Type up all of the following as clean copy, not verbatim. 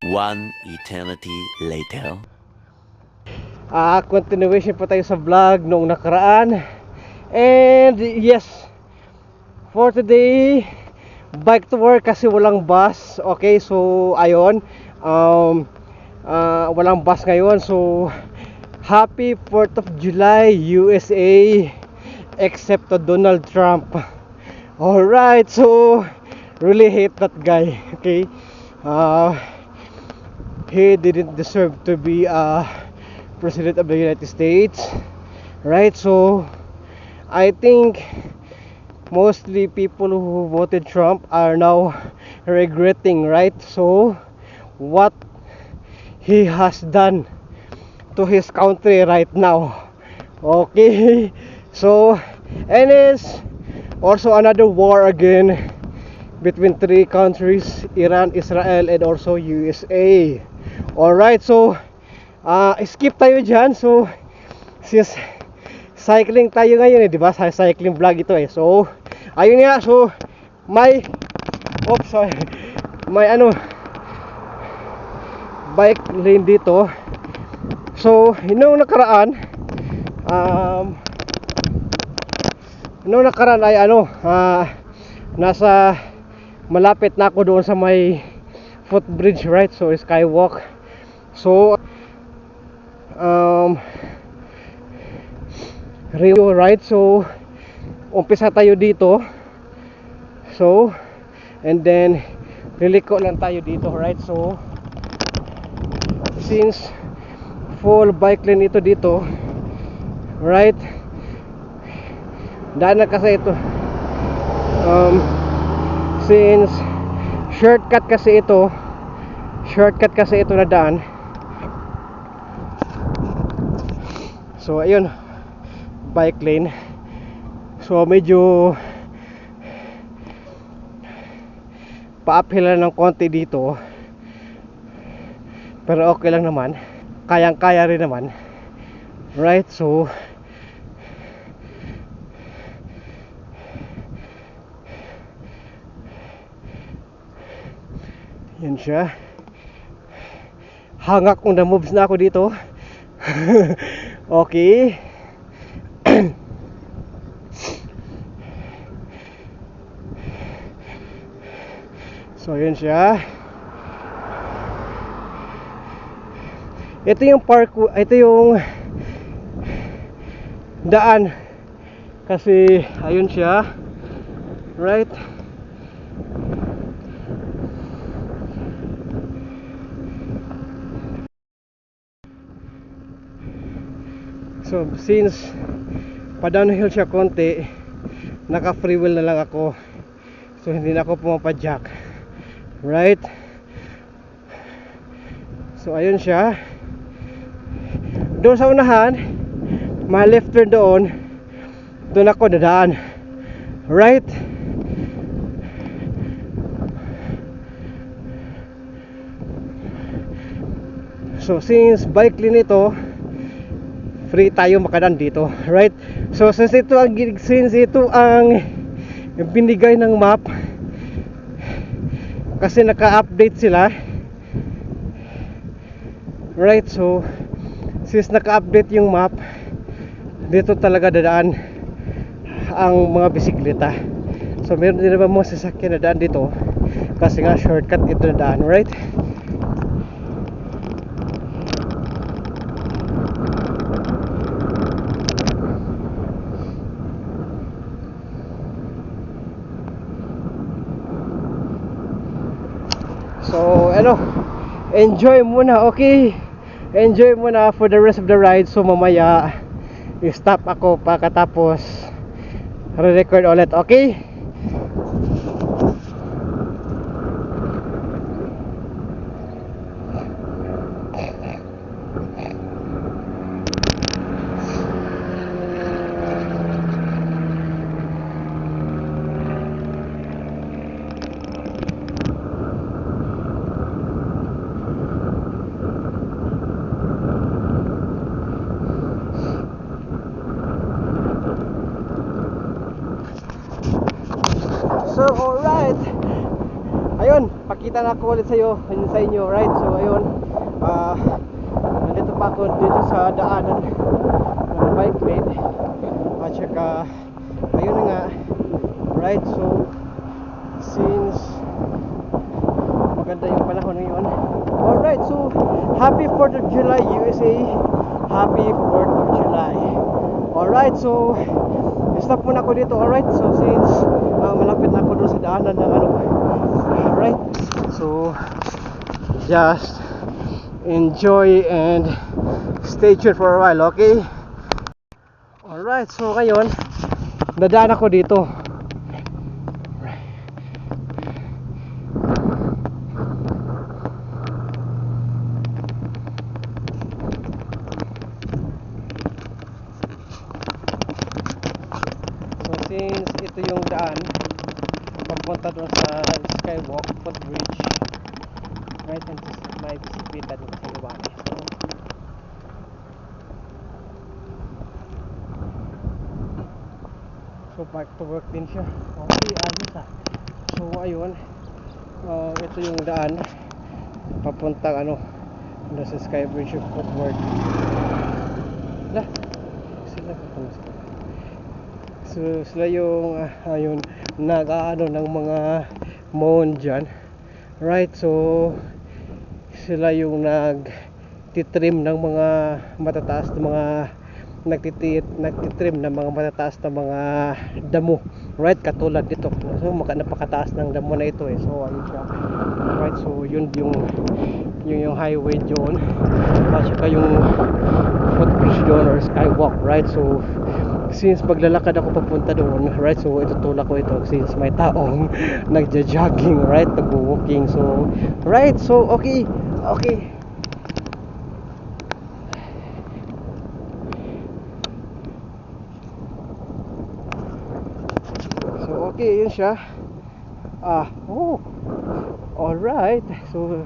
One eternity later. Continuation pa tayo sa vlog noong nakaraan. And yes, for today, bike to work kasi walang bus. Okay, so ayun, walang bus ngayon. So happy 4th of July USA, except to Donald Trump. Alright, so really hate that guy. Okay, he didn't deserve to be President of the United States, right? So I think mostly people who voted Trump are now regretting, right? So what he has done to his country right now. Okay, so and it's also another war again between three countries, Iran, Israel, and also USA. Alright, so skip tayo dyan. So since cycling tayo ngayon di ba? Cycling vlog ito so ayun nga. So may bike lane dito. So nung nakaraan ay nasa malapit na ako doon sa may footbridge, right? So skywalk. So Rio, right? So umpisa tayo dito. So and then liliko lang tayo dito, right? So since full bike lane ito dito, right? Daan na kasi ito. Since shortcut kasi ito na daan. So ayun, bike lane. So medyo pa-uphill ng konti dito, pero okay lang naman, kayang-kaya rin naman, right? So yan siya. Hangak on the moves na ako dito. Okay. So yun siya. Ito yung ito yung daan. Kasi ayun siya, right? So since pa-downhill siya konti, naka free wheel na lang ako. So hindi na ako pumapadyak, right? So ayun siya. Doon sa unahan, may left turn doon. Doon ako dadaan, right? So since bike lane ito, free tayo makadaan dito, right? So since ito ang binigay ng map, kasi naka-update sila, right? So since naka-update yung map, dito talaga dadaan ang mga bisikleta. So meron din naman mga sasakyan na daan dito kasi nga shortcut ito na daan, right? So enjoy muna, okay? Enjoy muna for the rest of the ride. So mamaya i-stop ako pagkatapos re-record ulit, okay? So alright, ayun, pakita na ako ulit sa inyo, right? So ayun, nandito pa ako dito sa daanan ng bike lane. At saka ayun na nga, right? So since maganda yung panahon ngayon, alright, so happy 4th of July USA, happy 4th of July. Alright, so stop muna ako dito. Alright, so since malapit na ako doon sa daanan ng ano. Alright, so just enjoy and stay tuned for a while, okay? Alright, so ngayon nadaan ako dito. Since ito yung daan papunta doon sa Skywalk footbridge, right, and may bisikleta doon sa iwan. So back to work din siya. Okay, ayos ah. So ayun, ito yung daan papuntang ano doon sa Skybridge footbridge. Sila papunta. So sila yung ayun nag-aano ng mga mohon dyan, right? So sila yung nagtitrim ng mga matataas na mga nagtitrim ng mga matataas na mga damo, right? Katulad dito, so napakataas ng damo na ito eh. So ayun siya, right? So yun yung highway doon, at saka yung footbridge doon or skywalk, right? So since maglalakad ako papunta doon, right, so itutulak ko ito since may taong nagja-jogging, right, nagwo-walking. So right, so okay. So okay, yun siya. Alright, so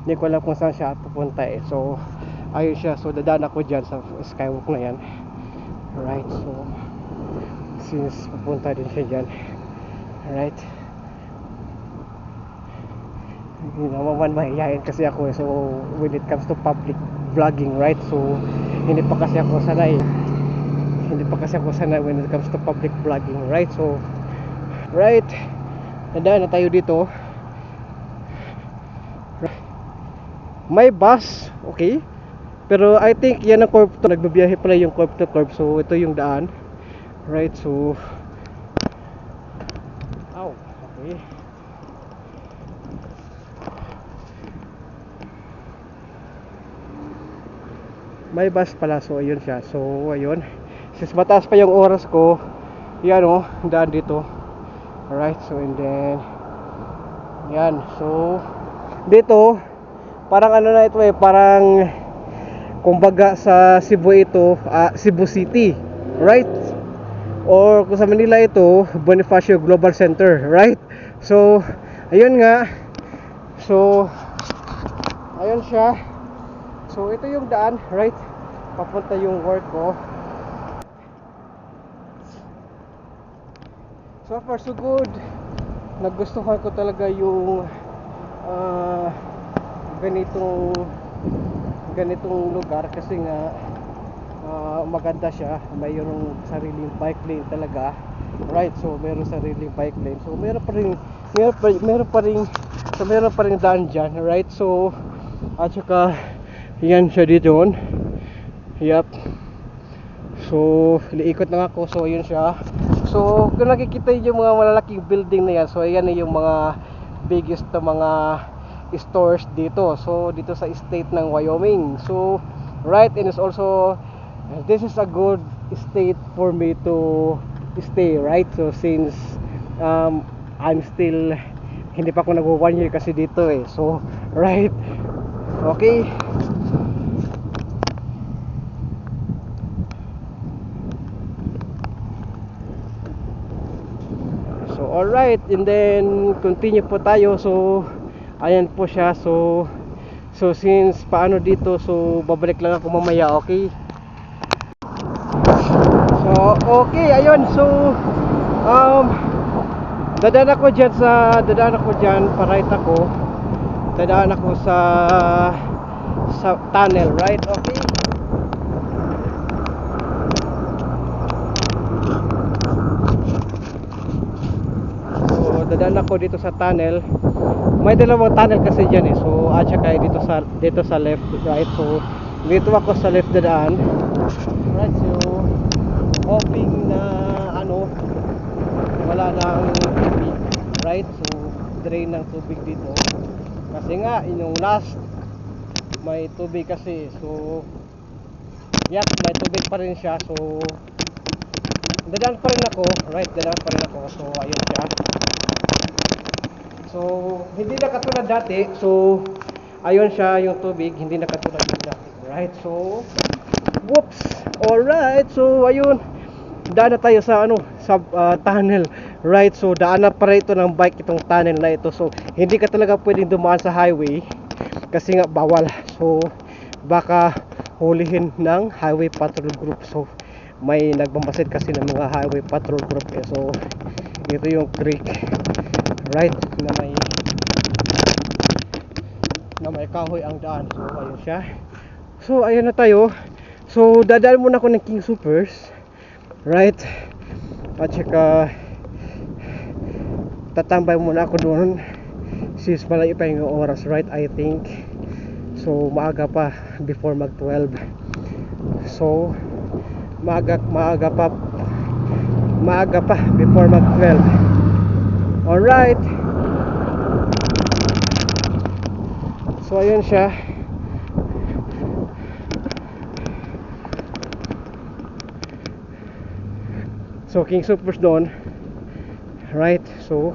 hindi ko alam kung saan siya pupunta eh. So ayun siya, so dadaan ako dyan sa skywalk na yan. Right, so since pupunta din siya dyan, right, hindi naman mahihayin kasi ako eh. So when it comes to public vlogging, right, so hindi pa kasi ako sanay when it comes to public vlogging, right? So right, nadaan na tayo dito. May bus, okay, pero I think yan ang curve to, nagbabiyahe pala yung curve to curve. So ito yung daan, right? So okay, may bus pala. So ayun siya, so ayun, since mataas pa yung oras ko, yan o, daan dito, alright. So and then yan, so dito parang ano na ito eh, parang kumbaga sa Cebu ito, Cebu City, right? Or kung sa Manila ito, Bonifacio Global Center, right? So ayun nga, so ayun siya. So ito yung daan, right, papunta yung work ko. So far so good. Nagustuhan ko talaga yung ganitong lugar kasi nga maganda siya. Mayroong sariling bike lane talaga, right? So mayroong sariling bike lane. So meron pa rin daan dyan, right? So at saka yan siya dito. Yep. So liikot na ako. So yun siya. So kung nakikita yung mga malalaking building na yan, so yan yung mga biggest na mga stores dito. So dito sa state ng Wyoming. So right, and it's also, this is a good state for me to stay, right? So since I'm still, hindi pa ako nag 1 year kasi dito eh. So right, okay. So alright, and then continue po tayo. So ayan po siya. So since paano dito, so babalik lang ako mamaya, okay? So okay, ayun. So dadaan ako dyan, pa-right ako. Dadaan ako sa tunnel, right? Okay. So, dadaan ako dito sa tunnel. May dalawang tunnel kasi dyan eh. So, at saka dito sa left, right? So, dito ako sa left dadaan. Right, so hoping na wala nang tubig, right? So, drain ng tubig dito. Kasi nga, yung last may tubig kasi. So, yes, may tubig pa rin siya. So, dadaan pa rin ako, right? Dadaan pa rin ako. So, ayun siya. So, hindi na katulad dati. So, ayun siya yung tubig, hindi na katulad yung dati, right? So, whoops. Alright. So, ayun. Daan na tayo sa tunnel, right? So, daan na para ito ng bike itong tunnel na ito. So, hindi ka talaga pwedeng dumaan sa highway kasi nga bawal. So, baka hulihin ng highway patrol group. So, may nagbambasid kasi ng mga highway patrol group eh. So, ito yung creek, right, na may kahoy ang daan. So, ayun siya. So, ayun na tayo. So, dadaan muna ako ng King Soopers, right? At saka tatambay muna ako doon since malayo pa yung oras, right? I think so, maaga pa before mag 12. So, maaga pa before mag 12. Alright. So, ayun siya. So, King Soopers doon, right? So,